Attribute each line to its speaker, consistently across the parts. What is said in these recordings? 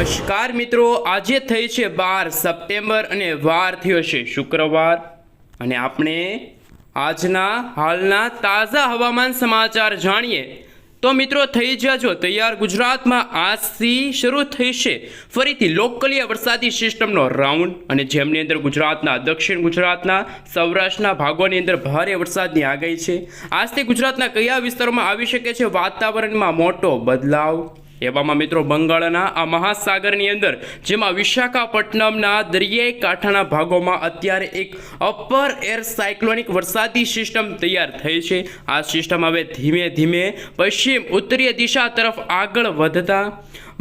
Speaker 1: નમસ્કાર મિત્રો, આજે થઈ છે 12 સપ્ટેમ્બર અને વાર થયો છે શુક્રવાર અને આપણે આજના હાલના તાજા હવામાન સમાચાર જાણીએ તો મિત્રો થઈ જાજો તૈયાર। ગુજરાતમાં આજથી શરૂ થઈ છે ફરીથી લોકલીય વરસાદી સિસ્ટમનો રાઉન્ડ અને જેમની અંદર ગુજરાતના દક્ષિણ ગુજરાતના સૌરાષ્ટ્રના ભાગોની અંદર ભારે વરસાદની આગાહી છે। આજથી ગુજરાતના કયા વિસ્તારોમાં આવી શકે છે વાતાવરણમાં મોટો બદલાવ। એવામાં મિત્રો બંગાળના આ મહાસાગરની અંદર જેમાં વિશાખાપટ્ટનમના દરિયાઈ કાંઠાના ભાગોમાં અત્યારે એક અપર એર સાયક્લોનિક વરસાદી સિસ્ટમ તૈયાર થઈ છે। આ સિસ્ટમ હવે ધીમે ધીમે પશ્ચિમ ઉત્તરીય દિશા તરફ આગળ વધતા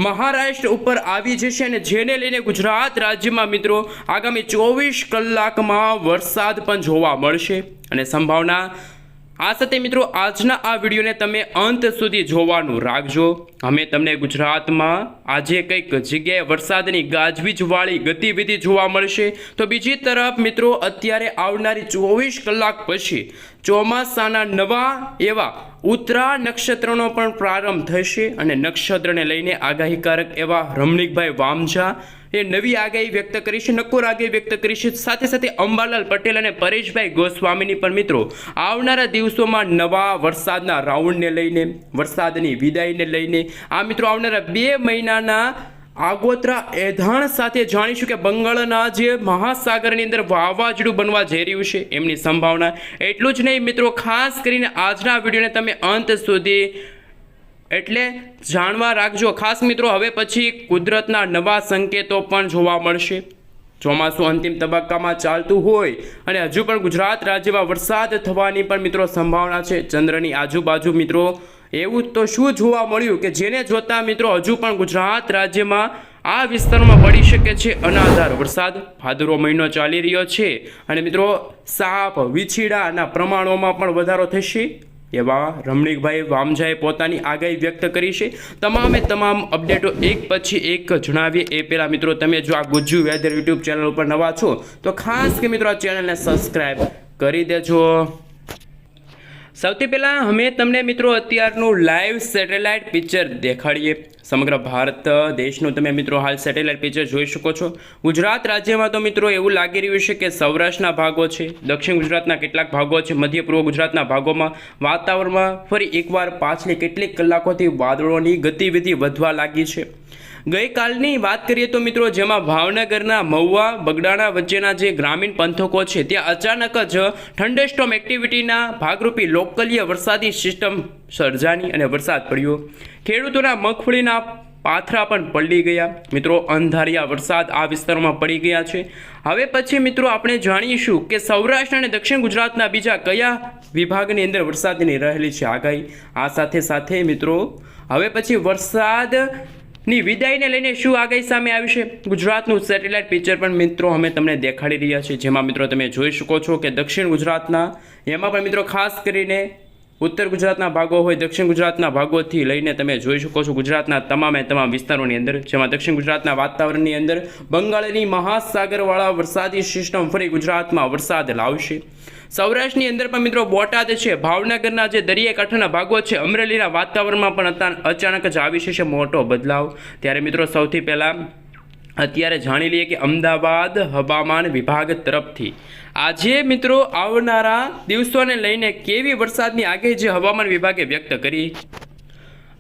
Speaker 1: મહારાષ્ટ્ર ઉપર આવી જશે અને જેને લઈને ગુજરાત રાજ્યમાં મિત્રો આગામી 24 કલાકમાં વરસાદ પણ જોવા મળશે અને સંભાવના આ સાથે મિત્રો આજના આ વિડીયોને તમે અંત સુધી જોવાનું રાખજો। અમે તમને ગુજરાતમાં આજે કંઈક જગ્યાએ વરસાદની ગાજવીજવાળી ગતિવિધિ જોવા મળશે તો બીજી તરફ મિત્રો અત્યારે આવનારી 24 કલાક પછી ચોમાસાના નવા એવા ઉત્તરા નક્ષત્રનો પણ પ્રારંભ થશે અને નક્ષત્રને લઈને આગાહીકારક એવા રમણીકભાઈ વામજા એ નવી આગાહી વ્યક્ત કરી છે, નક્કોર આગાહી વ્યક્ત કરી છે। સાથે સાથે અંબાલાલ પટેલ અને પરેશભાઈ ગોસ્વામીની પણ મિત્રો આવનારા દિવસોમાં નવા વરસાદના રાઉન્ડને લઈને વરસાદની વિદાયને લઈને આ મિત્રો આવનારા 2 મહિનાના આગોતરા એધાણ સાથે જાણીશું કે બંગાળના જે મહાસાગરની અંદર વાવાઝોડું બનવા જઈ રહ્યું છે એમની સંભાવના। એટલું જ નહીં મિત્રો, ખાસ કરીને આજના વિડીયોને તમે અંત સુધી એટલે જાણવા રાખજો। ખાસ મિત્રો હવે પછી કુદરતના નવા સંકેતો પણ જોવા મળશે। ચોમાસું અંતિમ તબક્કામાં ચાલતું હોય અને હજુ પણ ગુજરાત રાજ્યમાં વરસાદ થવાની પણ મિત્રો સંભાવના છે। ચંદ્રની આજુબાજુ મિત્રો એવું તો શું જોવા મળ્યું કે જેને જોતા મિત્રો હજુ પણ ગુજરાત રાજ્યમાં આ વિસ્તારોમાં પડી શકે છે અનાધાર વરસાદ। ભાદરવો મહિનો ચાલી રહ્યો છે અને મિત્રો સાપ વીછીડાના પ્રમાણોમાં પણ વધારો થશે એવા રમણીકભાઈ વામજાએ પોતાની આગાહી વ્યક્ત કરી છે। તમામ અપડેટો એક પછી એક જણાવીએ એ પહેલાં મિત્રો તમે જો આ ગુજ્જુ વેધર યુટ્યુબ ચેનલ ઉપર નવા છો તો ખાસ કે મિત્રો આ ચેનલને સબસ્ક્રાઈબ કરી દેજો। સૌથી પહેલાં અમે તમને મિત્રો અત્યારનું લાઈવ સેટેલાઇટ પિક્ચર દેખાડીએ। સમગ્ર ભારત દેશનું તમે મિત્રો હાલ સેટેલાઇટ પિક્ચર જોઈ શકો છો। ગુજરાત રાજ્યમાં તો મિત્રો એવું લાગી રહ્યું છે કે સૌરાષ્ટ્રના ભાગો છે, દક્ષિણ ગુજરાતના કેટલાક ભાગો છે, મધ્ય પૂર્વ ગુજરાતના ભાગોમાં વાતાવરણમાં ફરી એકવાર પાછલી કેટલીક કલાકોથી વાદળોની ગતિવિધિ વધવા લાગી છે। ગઈકાલની વાત કરીએ તો મિત્રો જેમાં ભાવનગરના મહુવા બગડાણા વચ્ચેના જે ગ્રામીણ પંથકો છે ત્યાં અચાનક જ થંડરસ્ટોર્મ એક્ટિવિટીના ભાગરૂપે લોકલીય વરસાદી સિસ્ટમ સર્જાની અને વરસાદ પડ્યો। ખેડૂતોના મગફળીના પાથરા પણ પલળી ગયા। મિત્રો અંધારિયા વરસાદ આ વિસ્તારોમાં પડી ગયા છે। હવે પછી મિત્રો આપણે જાણીશું કે સૌરાષ્ટ્ર અને દક્ષિણ ગુજરાતના બીજા કયા વિભાગની અંદર વરસાદની રહેલી છે આગાહી। આ સાથે મિત્રો હવે પછી વરસાદની વિદાયને લઈને શું આગાહી સામે આવી છે ગુજરાતનું સેટેલાઇટ પિક્ચર પણ મિત્રો અમે તમને દેખાડી રહ્યા છીએ। જેમાં મિત્રો તમે જોઈ શકો છો કે દક્ષિણ ગુજરાતના એમાં પણ મિત્રો ખાસ કરીને ઉત્તર ગુજરાતના ભાગો હોય દક્ષિણ ગુજરાતના ભાગોથી લઈને તમે જોઈ શકો છો ગુજરાતના તમામ વિસ્તારોની અંદર જેમાં દક્ષિણ ગુજરાતના વાતાવરણની અંદર બંગાળની મહાસાગરવાળા વરસાદી સિસ્ટમ ફરી ગુજરાતમાં વરસાદ લાવશે। સૌરાષ્ટ્રની અંદર પણ મિત્રો બોટાદ છે, ભાવનગરના જે દરિયાઈ કાંઠાના ભાગો છે, અમરેલીના વાતાવરણમાં પણ અચાનક જ આવી છે મોટો બદલાવ। ત્યારે મિત્રો સૌથી પહેલાં અત્યારે જાણી લઈએ કે અમદાવાદ હવામાન વિભાગ તરફથી આજે મિત્રો આવનારા દિવસોને લઈને કેવી વરસાદની આગાહી જે હવામાન વિભાગે વ્યક્ત કરી।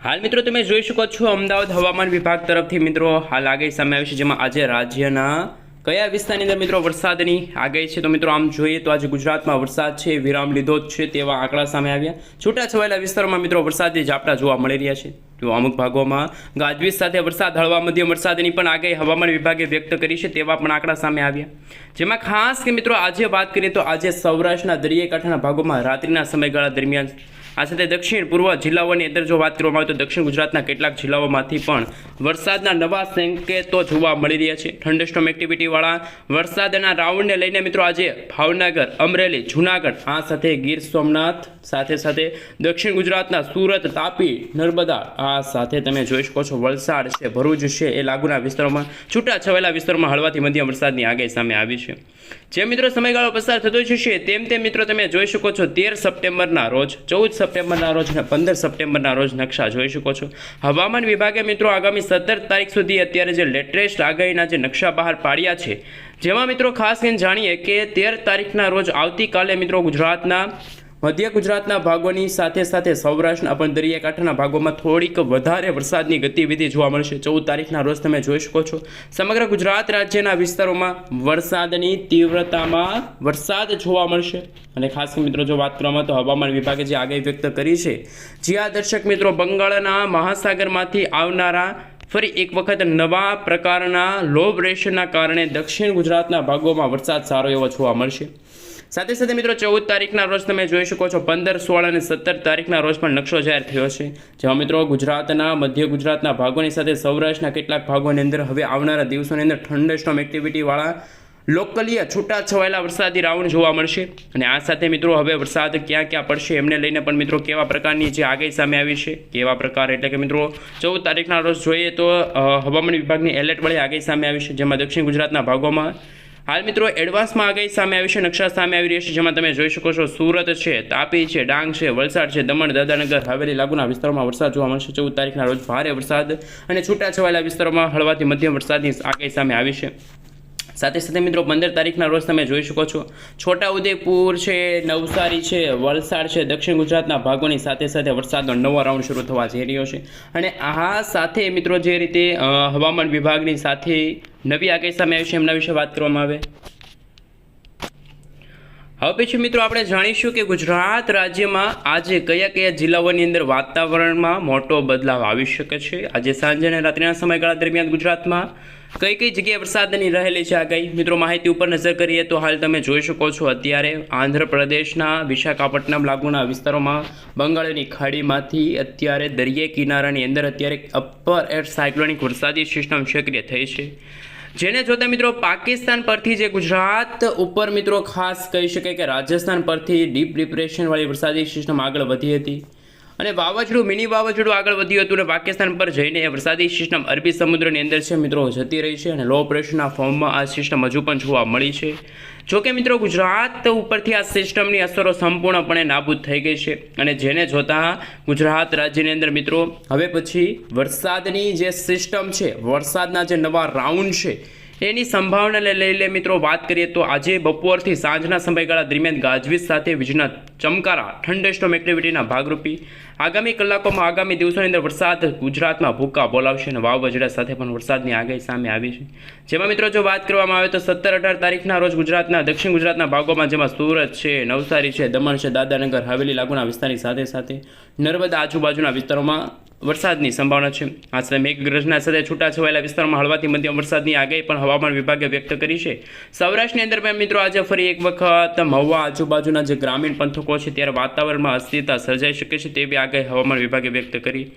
Speaker 1: હાલ મિત્રો તમે જોઈ શકો છો અમદાવાદ હવામાન વિભાગ તરફથી મિત્રો હાલ આગાહી સામે આવી છે જેમાં આજે રાજ્યના કયા વિસ્તારની અંદર મિત્રો વરસાદની આગાહી છે તો મિત્રો આમ જોઈએ તો આજે ગુજરાતમાં વરસાદ છે વિરામ લીધો જ છે તેવા આંકડા સામે આવ્યા। છૂટાછવાયેલા વિસ્તારોમાં મિત્રો વરસાદી ઝાપટા જોવા મળી રહ્યા છે। તો અમુક ભાગોમાં ગાજવીજ સાથે વરસાદ હળવા મધ્યમ વરસાદની પણ આગાહી હવામાન વિભાગે વ્યક્ત કરી છે તેવા પણ આંકડા સામે આવ્યા। જેમાં ખાસ કે મિત્રો આજે વાત કરીએ તો આજે સૌરાષ્ટ્રના દરિયાઈ કાંઠાના ભાગોમાં રાત્રિના સમયગાળા દરમિયાન આ સાથે દક્ષિણ પૂર્વ જિલ્લાઓની અંદર જો વાત કરવામાં આવે તો દક્ષિણ ગુજરાતના કેટલાક જિલ્લાઓમાંથી પણ વરસાદના નવા સંકેતો જોવા મળી રહ્યા છે। થંડરસ્ટોર્મ એક્ટિવિટીવાળા વરસાદના રાઉન્ડને લઈને મિત્રો આજે ભાવનગર, અમરેલી, જૂનાગઢ આ સાથે ગીર સોમનાથ સાથે દક્ષિણ ગુજરાતના સુરત, તાપી, નર્મદા આ સાથે તમે જોઈ શકો છો વલસાડ છે, ભરૂચ છે એ લાગુના વિસ્તારોમાં છૂટાછવાયેલા વિસ્તારોમાં હળવાથી મધ્યમ વરસાદની આગાહી સામે આવી છે। જે મિત્રો સમયગાળો પસાર થતો જશે તેમ મિત્રો તમે જોઈ શકો છો 13 સપ્ટેમ્બરના રોજ 14 સપ્ટેમ્બરના રોજ અને 15 સપ્ટેમ્બરના રોજ નકશા જોઈ શકો છો. હવામાન વિભાગે મિત્રો આગામી 17 તારીખ સુધી અત્યારે જે લેટેસ્ટ આગાહીના જે નકશા બહાર પાડ્યા છે, જેમાં મિત્રો ખાસ કરીને જાણીએ કે 13 તારીખના રોજ આવતીકાલે મિત્રો ગુજરાતના મધ્ય ગુજરાતના ભાગોની સાથે સાથે સૌરાષ્ટ્રના પણ દરિયાકાંઠાના ભાગોમાં થોડીક વધારે વરસાદની ગતિવિધિ જોવા મળશે. 14 તારીખના રોજ તમે જોઈ શકો છો સમગ્ર ગુજરાત રાજ્યના વિસ્તારોમાં વરસાદની તીવ્રતામાં વરસાદ જોવા મળશે. અને ખાસ મિત્રો જો વાત કરવામાં તો હવામાન વિભાગે જે આગાહી વ્યક્ત કરી છે, જ્યાં દર્શક મિત્રો બંગાળના મહાસાગરમાંથી આવનારા ફરી એક વખત નવા પ્રકારના લો પ્રેશરના કારણે દક્ષિણ ગુજરાતના ભાગોમાં વરસાદ સારો એવો જોવા મળશે. સાથે સાથે મિત્રો 14 તારીખના રોજ તમે જોઈ શકો છો 15, 16 અને 17 તારીખના રોજ પણ નકશો જાહેર થયો છે, જેમાં મિત્રો ગુજરાતના મધ્ય ગુજરાતના ભાગોની સાથે સૌરાષ્ટ્રના કેટલાક ભાગોની અંદર હવે આવનારા દિવસોની અંદર થંડરસ્ટોર્મ એક્ટિવિટીવાળા લોકલીય છૂટાછવાયેલા વરસાદી રાઉન્ડ જોવા મળશે. અને આ સાથે મિત્રો હવે વરસાદ ક્યાં ક્યાં પડશે એમને લઈને પણ મિત્રો કેવા પ્રકારની જે આગાહી સામે આવી છે, કેવા પ્રકાર એટલે કે મિત્રો 14 તારીખના રોજ જોઈએ તો હવામાન વિભાગની એલર્ટવાળી આગાહી સામે આવી છે, જેમાં દક્ષિણ ગુજરાતના ભાગોમાં હાલ મિત્રો એડવાન્સમાં આગાહી સામે આવી છે, નકશા સામે આવી રહી છે, જેમાં તમે જોઈ શકો છો સુરત છે, તાપી છે, ડાંગ છે, વલસાડ છે, દમણ, દાદરાનગર હવેલી લાગુના વિસ્તારોમાં વરસાદ જોવા મળશે. 14 તારીખના રોજ ભારે વરસાદ અને છૂટાછવાયેલા વિસ્તારોમાં હળવાથી મધ્યમ વરસાદની આગાહી સામે આવી છે. સાથે સાથે મિત્રો 15 તારીખના રોજ તમે જોઈ શકો છો છોટાઉદેપુર છે, નવસારી છે, વલસાડ છે, દક્ષિણ ગુજરાતના ભાગોની સાથે સાથે વરસાદનો નવો રાઉન્ડ શરૂ થવા જઈ રહ્યો છે. અને આ સાથે મિત્રો જે રીતે હવામાન વિભાગની સાથે નવી આગાહી સામે આવી છે એમના વિશે વાત કરવામાં આવે. હવે પછી મિત્રો આપણે જાણીશું કે ગુજરાત રાજ્યમાં આજે કયા કયા જિલ્લાઓની અંદર વાતાવરણમાં મોટો બદલાવ આવી શકે છે. આજે સાંજે અને રાત્રિના સમયગાળા દરમિયાન ગુજરાતમાં કઈ કઈ જગ્યાએ વરસાદની રહેલી છે આગાહી. મિત્રો માહિતી ઉપર નજર કરીએ તો હાલ તમે જોઈ શકો છો અત્યારે આંધ્રપ્રદેશના વિશાખાપટ્ટનમ લાગુના વિસ્તારોમાં બંગાળની ખાડીમાંથી અત્યારે દરિયાઈ કિનારાની અંદર અત્યારે અપર એર સાયક્લોનિક વરસાદી સિસ્ટમ સક્રિય થઈ છે, જેને જોતા મિત્રો પાકિસ્તાન પરથી જે ગુજરાત ઉપર મિત્રો ખાસ કહી શકાય કે રાજસ્થાન પરથી ડીપ ડિપ્રેશનવાળી વરસાદી સિસ્ટમ આગળ વધી હતી અને વાવાઝોડું મિની વાવાઝોડું આગળ વધ્યું હતું અને પાકિસ્તાન પર જઈને એ વરસાદી સિસ્ટમ અરબી સમુદ્રની અંદર છે મિત્રો જતી રહી છે અને લો પ્રેશરના ફોર્મમાં આ સિસ્ટમ હજુ પણ જોવા મળી છે. જોકે મિત્રો ગુજરાત ઉપરથી આ સિસ્ટમની અસરો સંપૂર્ણપણે નાબૂદ થઈ ગઈ છે અને જેને જોતા ગુજરાત રાજ્યની અંદર મિત્રો હવે પછી વરસાદની જે સિસ્ટમ છે, વરસાદના જે નવા રાઉન્ડ છે એની સંભાવનાને લઈને મિત્રો વાત કરીએ તો આજે બપોરથી સાંજના સમયગાળા દરમિયાન ગાજવીજ સાથે વીજળીના ચમકારા થંડરસ્ટોર્મ એક્ટિવિટીના ભાગરૂપે આગામી કલાકોમાં આગામી દિવસોની અંદર વરસાદ ગુજરાતમાં ભૂક્કા બોલાવશે અને વાવાઝોડા સાથે પણ વરસાદની આગાહી સામે આવી છે. જેમાં મિત્રો જો વાત કરવામાં આવે તો 17, 18 તારીખના રોજ ગુજરાતના દક્ષિણ ગુજરાતના ભાગોમાં જેમાં સુરત છે, નવસારી છે, દમણ છે, દાદરાનગર હવેલી લાગુના વિસ્તારની સાથે સાથે નર્મદા આજુબાજુના વિસ્તારોમાં વરસાદની સંભાવના છે. આ સાથે મેઘગર્જના સાથે છૂટાછવાયેલા વિસ્તારોમાં હળવાથી મધ્યમ વરસાદની આગાહી પણ હવામાન વિભાગે વ્યક્ત કરી છે. સૌરાષ્ટ્રની અંદર પણ મિત્રો આજે ફરી એક વખત મહુવા આજુબાજુના જે ગ્રામીણ પંથકો છે ત્યારે વાતાવરણમાં અસ્થિરતા સર્જાઈ શકે છે તેવી આગાહી હવામાન વિભાગે વ્યક્ત કરી.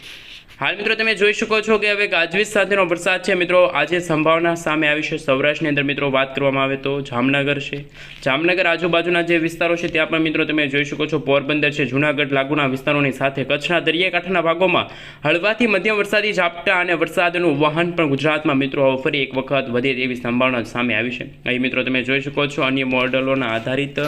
Speaker 1: હાલ મિત્રો તમે જોઈ શકો છો કે હવે ગાજવીજ સાથેનો વરસાદ છે મિત્રો આજે સંભાવના સામે આવી છે. સૌરાષ્ટ્રની અંદર મિત્રો વાત કરવામાં આવે તો જામનગર છે, જામનગર આજુબાજુના જે વિસ્તારો છે ત્યાં પણ મિત્રો તમે જોઈ શકો છો પોરબંદર છે, જૂનાગઢ લાગુના વિસ્તારોની સાથે કચ્છના દરિયાકાંઠાના ભાગોમાં હળવાથી મધ્યમ વરસાદી ઝાપટા અને વરસાદનું વહન પણ ગુજરાતમાં મિત્રો ફરી એક વખત વધે તેવી સંભાવના સામે આવી છે. અહીં મિત્રો તમે જોઈ શકો છો અન્ય મોડલોના આધારિત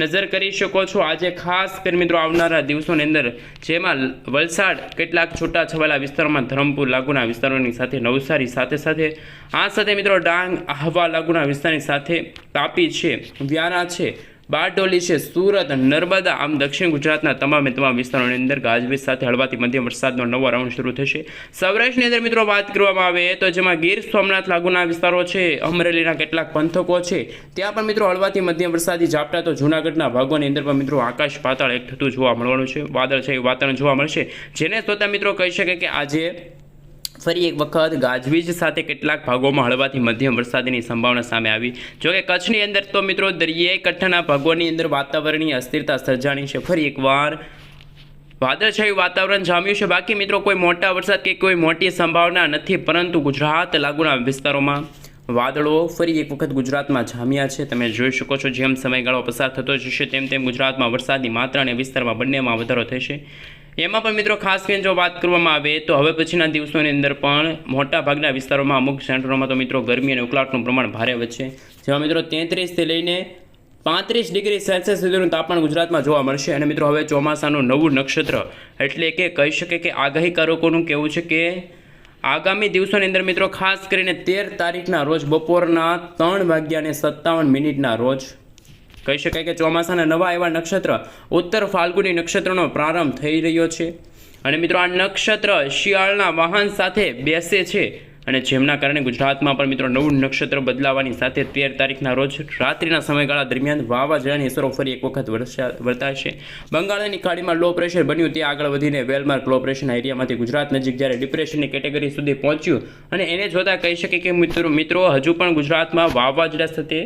Speaker 1: નજર કરી શકો છો. આજે ખાસ કરી મિત્રો આવનારા દિવસોની અંદર જેમાં વલસાડ કેટલાક છૂટાછવાયા વિસ્તારોમાં ધરમપુર લાગુના વિસ્તારોની સાથે નવસારી સાથે આ સાથે મિત્રો ડાંગ આહવા લાગુના વિસ્તારની સાથે તાપી છે, વ્યારા છે, બારડોલી છે, સુરત, નર્મદા આમ દક્ષિણ ગુજરાતના તમામ વિસ્તારોની અંદર ગાજવીજ સાથે હળવાથી મધ્યમ વરસાદનો નવો રાઉન્ડ શરૂ થશે. સૌરાષ્ટ્રની અંદર મિત્રો વાત કરવામાં આવે તો જેમાં ગીર સોમનાથ લાગુના વિસ્તારો છે, અમરેલીના કેટલાક પંથકો છે ત્યાં પણ મિત્રો હળવાથી મધ્યમ વરસાદી ઝાપટા તો જૂનાગઢના ભાગોની અંદર પણ મિત્રો આકાશ પાતાળ એક થતું જોવા મળવાનું છે, વાદળછાયું વાતાવરણ જોવા મળશે, જેને જોતા મિત્રો કહી શકે કે આજે ફરી એક વખત ગાજવીજ સાથે કેટલાક ભાગોમાં હળવાથી મધ્યમ વરસાદની સંભાવના સામે આવી. જોકે કચ્છની અંદર તો મિત્રો દરિયાઈ કાંઠાના ભાગોની અંદર વાતાવરણીય અસ્થિરતા સર્જાણી છે, ફરી એકવાર વાદળછાયું વાતાવરણ જામ્યું છે. બાકી મિત્રો કોઈ મોટા વરસાદ કે કોઈ મોટી સંભાવના નથી, પરંતુ ગુજરાત લાગુના વિસ્તારોમાં વાદળો ફરી એક વખત ગુજરાતમાં જામ્યા છે. તમે જોઈ શકો છો જેમ સમયગાળો પસાર થતો જશે તેમ તેમ ગુજરાતમાં વરસાદની માત્રા અને વિસ્તારમાં બંનેમાં વધારો થશે. એમાં પણ મિત્રો ખાસ કરીને જો વાત કરવામાં આવે તો હવે પછીના દિવસોની અંદર પણ મોટા ભાગના વિસ્તારોમાં અમુક સેન્ટરોમાં તો મિત્રો ગરમી અને ઉકળાટનું પ્રમાણ ભારે વધશે, જેમાં મિત્રો 33થી લઈને 35 ડિગ્રી સેલ્સિયસ સુધીનું તાપમાન ગુજરાતમાં જોવા મળશે. અને મિત્રો હવે ચોમાસાનું નવું નક્ષત્ર એટલે કે કહી શકે કે આગાહીકારકોનું કહેવું છે કે આગામી દિવસોની અંદર મિત્રો ખાસ કરીને 13 તારીખના રોજ બપોરના 3:57 રોજ કહી શકાય કે ચોમાસાના નવા એવા નક્ષત્ર ઉત્તર ફાલ્ગુની નક્ષત્રનો પ્રારંભ થઈ રહ્યો છે. અને મિત્રો આ નક્ષત્ર શિયાળના વાહન સાથે બેસે છે અને જેમના કારણે ગુજરાતમાં પણ મિત્રો નવું નક્ષત્ર બદલાવાની સાથે 13 તારીખના રોજ રાત્રિના સમયગાળા દરમિયાન વાવાઝોડાની અસરો ફરી એક વખત વર્તાશે. બંગાળની ખાડીમાં લો પ્રેશર બન્યું તે આગળ વધીને વેલમાર્ક લો પ્રેશરના એરિયામાંથી ગુજરાત નજીક જ્યારે ડિપ્રેશનની કેટેગરી સુધી પહોંચ્યું અને એને જોતાં કહી શકે કે મિત્રો હજુ પણ ગુજરાતમાં વાવાઝોડા સાથે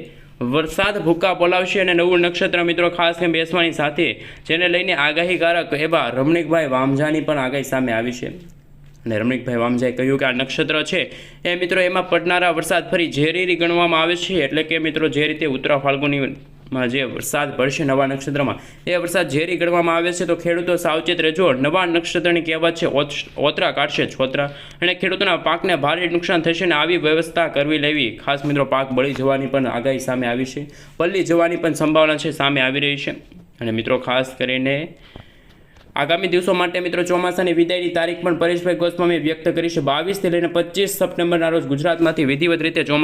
Speaker 1: વરસાદ ભૂકા બોલાવશે અને નવું નક્ષત્ર મિત્રો ખાસ કરીને બેસવાની સાથે જેને લઈને આગાહીકારક એવા રમણીકભાઈ વામજાની પણ આગાહી સામે આવી છે. અને રમણીકભાઈ વામજાએ કહ્યું કે આ નક્ષત્ર છે એ મિત્રો એમાં પડનારા વરસાદ ફરી ઝેરી ગણવામાં આવે છે. એટલે કે મિત્રો જે રીતે ઉત્તરા ફાલ્ગુનીમાં જે વરસાદ પડશે નવા નક્ષત્રમાં એ વરસાદ ઝેરી ગણવામાં આવે છે. તો ખેડૂતો સાવચેત રહેજો. નવા નક્ષત્રની કહેવત છે ઓતરા કાઢશે છોતરા અને ખેડૂતોના પાકને ભારે નુકસાન થશે અને આવી વ્યવસ્થા કરવી લેવી. ખાસ મિત્રો પાક બળી જવાની પણ આગાહી સામે આવી છે. પલ્લી જવાની પણ સંભાવના છે સામે આવી રહી છે. અને મિત્રો ખાસ કરીને આગામી દિવસો માટે મિત્રો ચોમાસાની વિદાયની તારીખ પણ પરેશભાઈ ગોસ્વામી વ્યક્ત કરી છે. 22 થી લઈને 25 સપ્ટેમ્બરના રોજ ગુજરાતમાંથી વિધિવત રીતે ચોમાસું